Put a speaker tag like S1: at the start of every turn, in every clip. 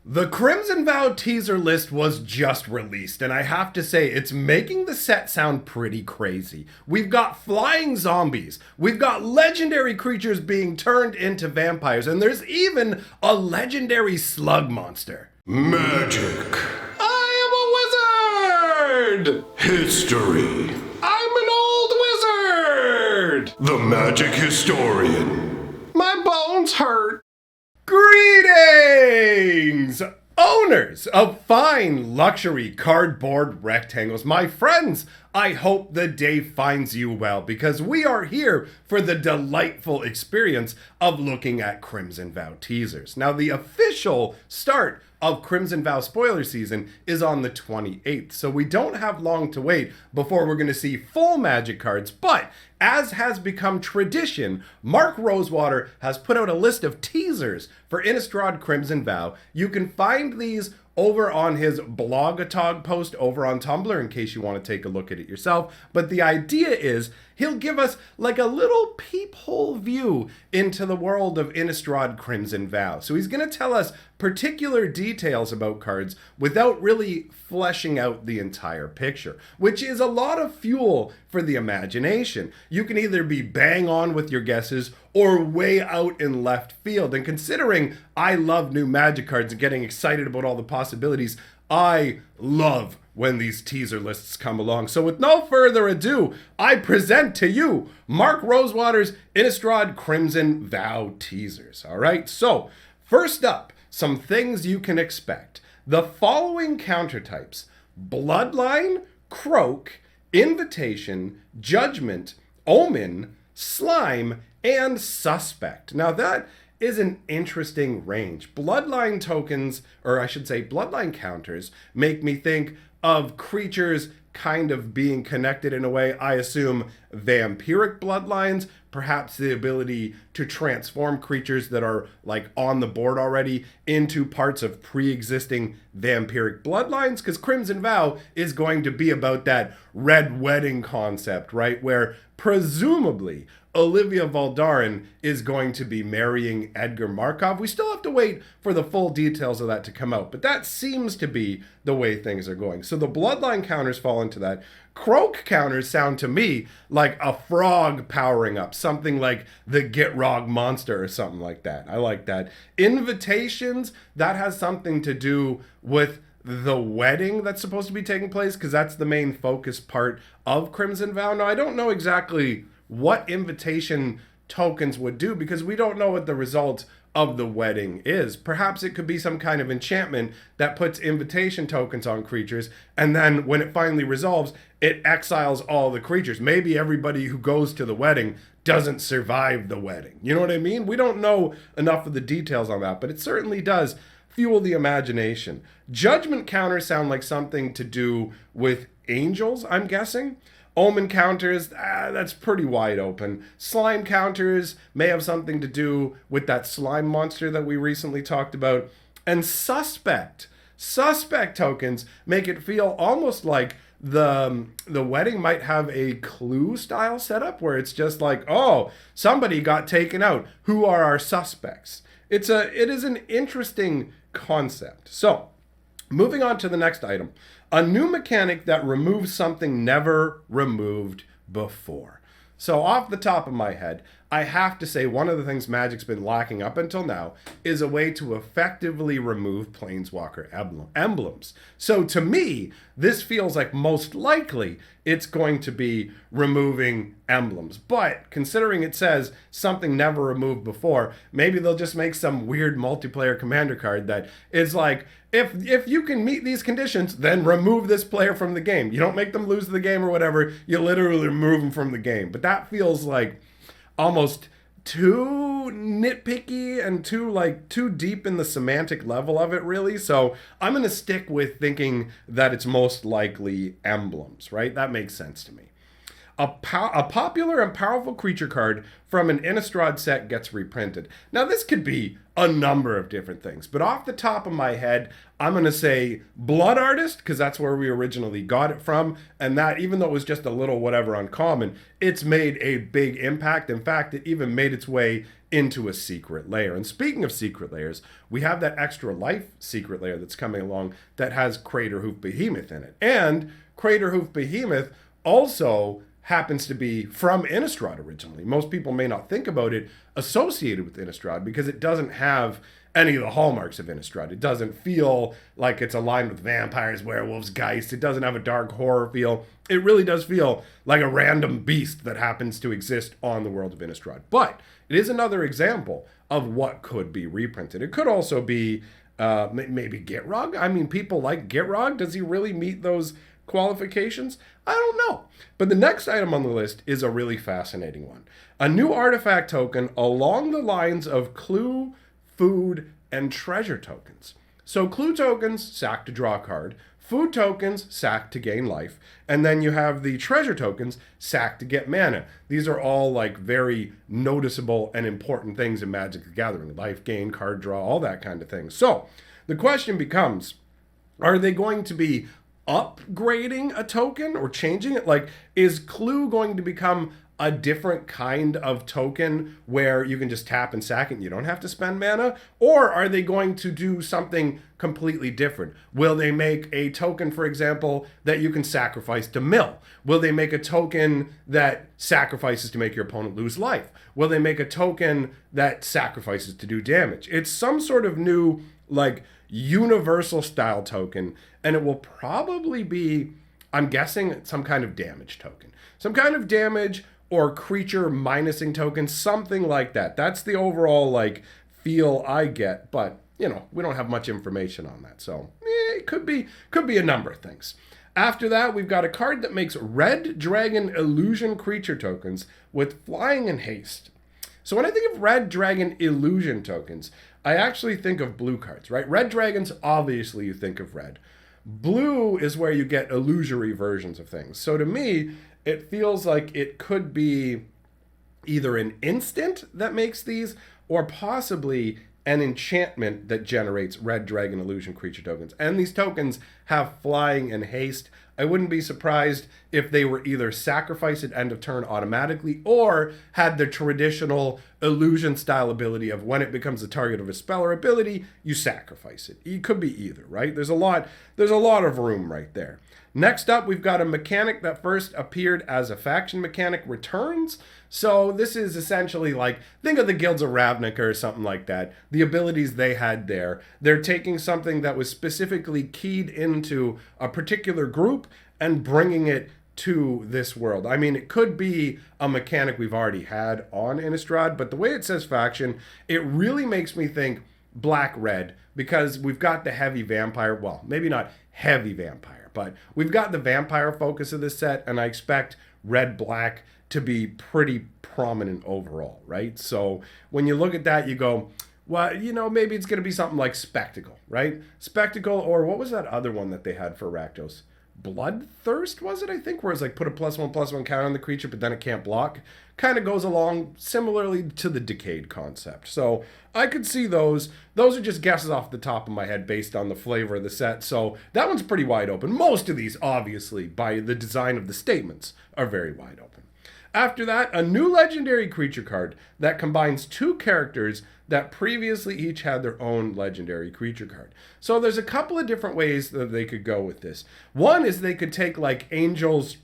S1: The Crimson Vow teaser list was just released, and I have to say, it's making the set sound pretty crazy. We've got flying zombies, we've got legendary creatures being turned into vampires, and there's even a legendary slug monster.
S2: Magic.
S1: I am a wizard!
S2: History.
S1: I'm an old wizard!
S2: The Magic Historian.
S1: My bones hurt. Greetings! Owners of fine luxury cardboard rectangles, my friends, I hope the day finds you well because we are here for the delightful experience of looking at Crimson Vow teasers. Now, the official start of Crimson Vow spoiler season is on the 28th, so we don't have long to wait before we're going to see full Magic cards, but as has become tradition, Mark Rosewater has put out a list of teasers for Innistrad Crimson Vow. You can find these over on his blogatog post over on Tumblr in case you want to take a look at it yourself. But the idea is he'll give us like a little peephole view into the world of Innistrad Crimson Vow. So he's going to tell us particular details about cards without really fleshing out the entire picture, which is a lot of fuel for the imagination. You can either be bang on with your guesses or way out in left field. And considering I love new Magic cards and getting excited about all the possibilities, I love when these teaser lists come along. So with no further ado, I present to you Mark Rosewaters Innistrad Crimson Vow teasers. All right, so first up, some things you can expect. The following counter types: Bloodline, Croak, Invitation, Judgment, Omen, Slime, and Suspect. Now that is an interesting range. Bloodline tokens, or I should say bloodline counters, make me think of creatures kind of being connected in a way. I assume vampiric bloodlines, perhaps the ability to transform creatures that are like on the board already into parts of pre-existing vampiric bloodlines, because Crimson Vow is going to be about that red wedding concept, right? Where presumably Olivia Valdarin is going to be marrying Edgar Markov. We still have to wait for the full details of that to come out, but that seems to be the way things are going. So the bloodline counters fall into that. Croak counters sound to me like a frog powering up, something like the Gitrog monster or something like that. I like that. Invitations, that has something to do with the wedding that's supposed to be taking place, because that's the main focus part of Crimson Vow. Now, I don't know exactly what invitation tokens would do because we don't know what the result of the wedding is. Perhaps it could be some kind of enchantment that puts invitation tokens on creatures, and then when it finally resolves, it exiles all the creatures. Maybe everybody who goes to the wedding doesn't survive the wedding. You know what I mean? We don't know enough of the details on that, but it certainly does fuel the imagination. Judgment counters sound like something to do with angels, I'm guessing. Omen counters, that's pretty wide open. Slime counters may have something to do with that slime monster that we recently talked about. And suspect tokens make it feel almost like the wedding might have a Clue style setup where it's just like, oh, somebody got taken out. Who are our suspects? It is an interesting concept. So, moving on to the next item. A new mechanic that removes something never removed before. So off the top of my head, I have to say one of the things Magic's been lacking up until now is a way to effectively remove Planeswalker emblems. So to me, this feels like most likely it's going to be removing emblems. But considering it says something never removed before, maybe they'll just make some weird multiplayer commander card that is like, if you can meet these conditions, then remove this player from the game. You don't make them lose the game or whatever, you literally remove them from the game. But that feels like almost too nitpicky and too deep in the semantic level of it, really. So I'm going to stick with thinking that it's most likely emblems, right? That makes sense to me. a popular and powerful creature card from an Innistrad set gets reprinted. Now, this could be a number of different things, but off the top of my head, I'm going to say Blood Artist, because that's where we originally got it from, and that, even though it was just a little whatever uncommon, it's made a big impact. In fact, it even made its way into a secret layer. And speaking of secret layers, we have that extra life secret layer that's coming along that has Craterhoof Behemoth in it. And Craterhoof Behemoth also happens to be from Innistrad originally. Most people may not think about it associated with Innistrad because it doesn't have any of the hallmarks of Innistrad. It doesn't feel like it's aligned with vampires, werewolves, geist. It doesn't have a dark horror feel. It really does feel like a random beast that happens to exist on the world of Innistrad. But it is another example of what could be reprinted. It could also be maybe Gitrog. I mean, people like Gitrog. Does he really meet those qualifications? I don't know. But the next item on the list is a really fascinating one. A new artifact token along the lines of clue, food, and treasure tokens. So clue tokens, sack to draw a card. Food tokens, sack to gain life. And then you have the treasure tokens, sack to get mana. These are all like very noticeable and important things in Magic the Gathering. Life gain, card draw, all that kind of thing. So the question becomes, are they going to be upgrading a token or changing it? Like, is Clue going to become a different kind of token where you can just tap and sack it and you don't have to spend mana? Or are they going to do something completely different? Will they make a token, for example, that you can sacrifice to mill? Will they make a token that sacrifices to make your opponent lose life? Will they make a token that sacrifices to do damage? It's some sort of new, like, universal style token, and it will probably be, I'm guessing, some kind of damage token. Some kind of damage or creature minusing token, something like that. That's the overall, like, feel I get, but, you know, we don't have much information on that, so it could be a number of things. After that, we've got a card that makes red dragon illusion creature tokens with flying and haste. So when I think of red dragon illusion tokens, I actually think of blue cards, right? Red dragons, obviously you think of red. Blue is where you get illusory versions of things. So to me, it feels like it could be either an instant that makes these, or possibly an enchantment that generates red dragon illusion creature tokens. And these tokens have flying and haste. I wouldn't be surprised if they were either sacrificed at end of turn automatically or had the traditional illusion style ability of when it becomes the target of a spell or ability, you sacrifice it. It could be either, right? There's a lot of room right there. Next up, we've got a mechanic that first appeared as a faction mechanic returns. So this is essentially like, think of the Guilds of Ravnica or something like that. The abilities they had there. They're taking something that was specifically keyed into a particular group and bringing it to this world. I mean, it could be a mechanic we've already had on Innistrad, but the way it says faction, it really makes me think black-red, because we've got the heavy vampire, well, maybe not heavy vampire, but we've got the vampire focus of this set, and I expect red-black to be pretty prominent overall, right? So when you look at that, you go, well, you know, maybe it's going to be something like Spectacle, right? Spectacle, or what was that other one that they had for Rakdos? Bloodthirst, was it, I think, where it's like put a +1/+1 counter on the creature, but then it can't block. Kind of goes along similarly to the Decayed concept. So I could see those. Those are just guesses off the top of my head based on the flavor of the set. So that one's pretty wide open. Most of these, obviously, by the design of the statements, are very wide open. After that, a new legendary creature card that combines two characters that previously each had their own legendary creature card. So there's a couple of different ways that they could go with this. One is they could take like angels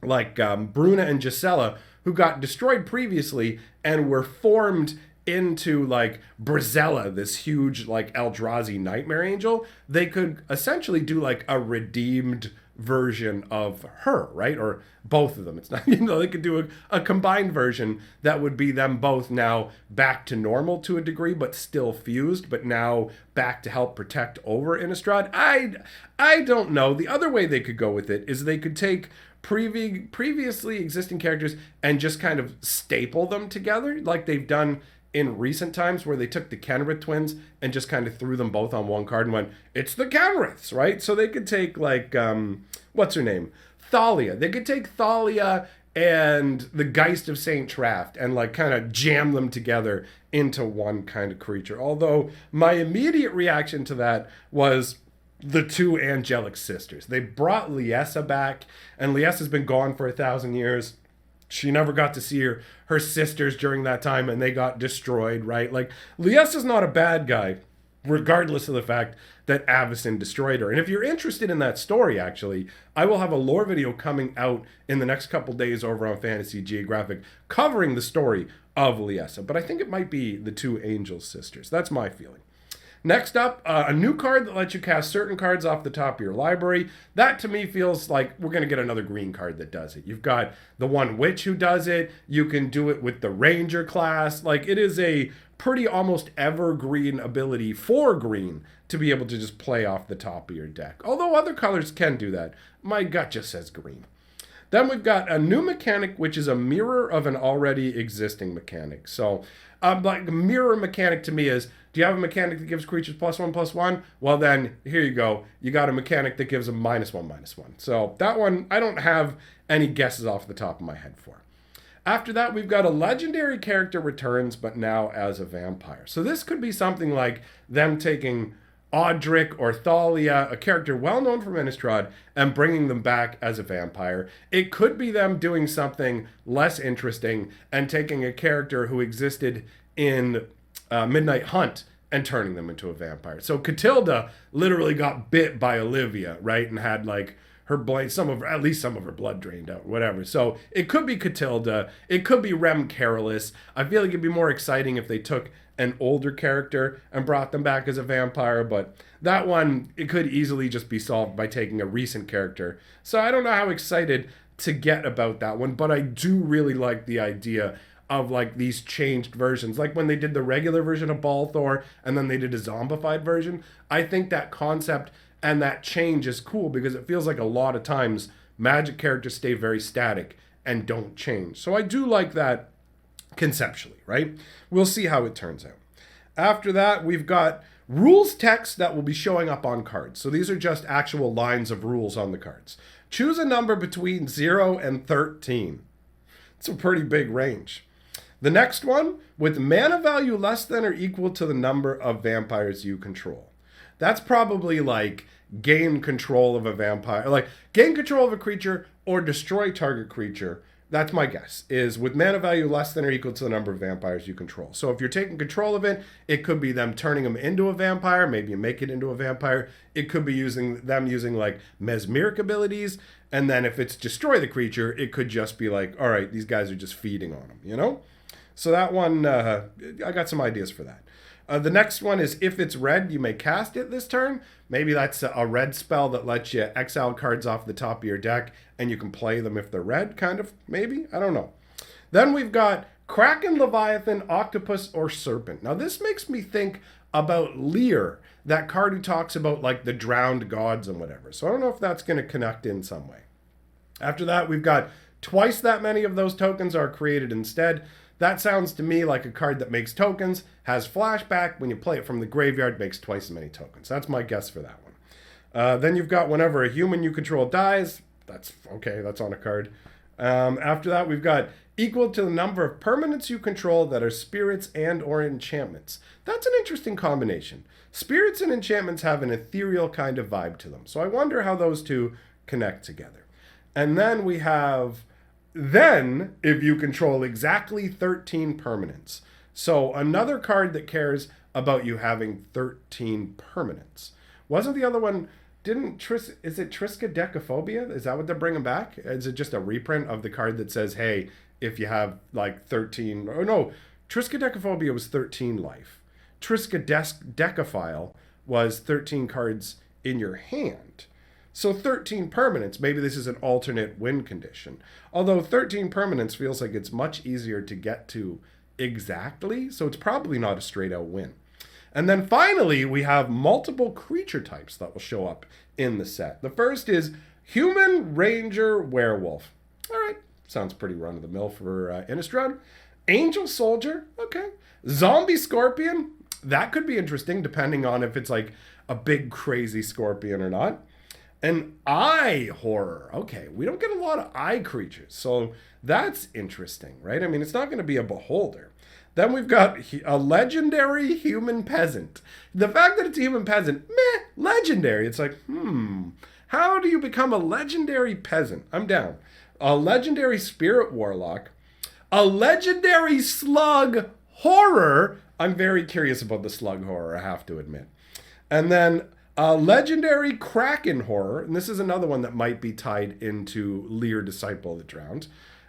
S1: like Bruna and Gisela, who got destroyed previously and were formed into like Brazella, this huge like Eldrazi nightmare angel. They could essentially do like a redeemed version of her, right? Or both of them. It's not, you know, they could do a combined version that would be them both now back to normal to a degree, but still fused, but now back to help protect over Innistrad. I don't know. The other way they could go with it is they could take previously existing characters and just kind of staple them together like they've done in recent times, where they took the Kenrith twins and just kind of threw them both on one card and went, it's the Kenriths, right? So they could take like, what's her name? Thalia. They could take Thalia and the Geist of Saint Traft and like kind of jam them together into one kind of creature. Although my immediate reaction to that was the two angelic sisters. They brought Liessa back, and Liessa's been gone for 1,000 years. She never got to see her sisters during that time, and they got destroyed, right? Like, Liessa's not a bad guy, regardless of the fact that Avacyn destroyed her. And if you're interested in that story, actually, I will have a lore video coming out in the next couple days over on Fantasy Geographic covering the story of Liessa. But I think it might be the two angel sisters. That's my feeling. Next up, a new card that lets you cast certain cards off the top of your library. That to me feels like we're going to get another green card that does it. You've got the one witch who does it. You can do it with the ranger class. Like, it is a pretty almost evergreen ability for green to be able to just play off the top of your deck. Although other colors can do that. My gut just says green. Then we've got a new mechanic, which is a mirror of an already existing mechanic. So, like, a mirror mechanic to me is, do you have a mechanic that gives creatures +1/+1? Well, then, here you go. You got a mechanic that gives them -1/-1. So, that one, I don't have any guesses off the top of my head for. After that, we've got a legendary character returns, but now as a vampire. So, this could be something like them taking Audric or Thalia, a character well known from Innistrad, and bringing them back as a vampire. It could be them doing something less interesting and taking a character who existed in Midnight Hunt and turning them into a vampire. So Catilda literally got bit by Olivia, right? And had like her blood, at least some of her blood drained out, whatever. So it could be Catilda. It could be Rem Carolus. I feel like it'd be more exciting if they took an older character and brought them back as a vampire, but that one, it could easily just be solved by taking a recent character. So I don't know how excited to get about that one, but I do really like the idea of like these changed versions. Like when they did the regular version of Balthor and then they did a zombified version, I think that concept and that change is cool because it feels like a lot of times Magic characters stay very static and don't change. So I do like that conceptually, right? We'll see how it turns out. After that, we've got rules text that will be showing up on cards. So these are just actual lines of rules on the cards. Choose a number between 0 and 13. It's a pretty big range. The next one, with mana value less than or equal to the number of vampires you control. That's probably like gain control of a vampire, like gain control of a creature or destroy target creature. That's my guess, is with mana value less than or equal to the number of vampires you control. So if you're taking control of it, it could be them turning them into a vampire. Maybe you make it into a vampire. It could be using like mesmeric abilities. And then if it's destroy the creature, it could just be like, all right, these guys are just feeding on them, you know? So that one, I got some ideas for that. The next one is if it's red, you may cast it this turn. Maybe that's a red spell that lets you exile cards off the top of your deck and you can play them if they're red, kind of, maybe? I don't know. Then we've got Kraken, Leviathan, Octopus, or Serpent. Now this makes me think about Lear, that card who talks about like the drowned gods and whatever. So I don't know if that's going to connect in some way. After that, we've got twice that many of those tokens are created instead. That sounds to me like a card that makes tokens, has flashback, when you play it from the graveyard, makes twice as many tokens. That's my guess for that one. Then you've got whenever a human you control dies. That's okay, that's on a card. After that, we've got equal to the number of permanents you control that are spirits and or enchantments. That's an interesting combination. Spirits and enchantments have an ethereal kind of vibe to them. So I wonder how those two connect together. And then we have... Then, if you control exactly 13 permanents. So, another card that cares about you having 13 permanents. Wasn't the other one, is it Triskaidekaphobia? Is that what they're bringing back? Is it just a reprint of the card that says, hey, if you have like 13, or no, Triskaidekaphobia was 13 life. Triskaidekaphile was 13 cards in your hand. So 13 permanents, maybe this is an alternate win condition. Although 13 permanents feels like it's much easier to get to exactly, so it's probably not a straight out win. And then finally, we have multiple creature types that will show up in the set. The first is Human, Ranger, Werewolf. All right, sounds pretty run-of-the-mill for Innistrad. Angel Soldier, okay. Zombie Scorpion, that could be interesting depending on if it's like a big crazy scorpion or not. An eye horror. Okay, we don't get a lot of eye creatures, so that's interesting, right? I mean, it's not going to be a beholder. Then we've got a legendary human peasant. The fact that it's a human peasant, meh, legendary. It's like, how do you become a legendary peasant? I'm down. A legendary spirit warlock. A legendary slug horror. I'm very curious about the slug horror, I have to admit. And then a legendary kraken horror. And this is another one that might be tied into Lear Disciple that Drowns.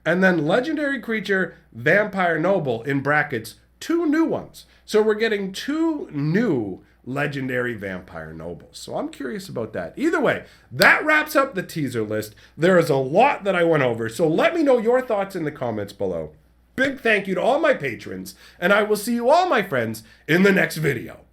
S1: And then legendary creature vampire noble, in brackets, 2 new ones. So we're getting 2 new legendary vampire nobles. So I'm curious about that. Either way, that wraps up the teaser list. There is a lot that I went over. So let me know your thoughts in the comments below. Big thank you to all my patrons, and I will see you all, my friends, in the next video.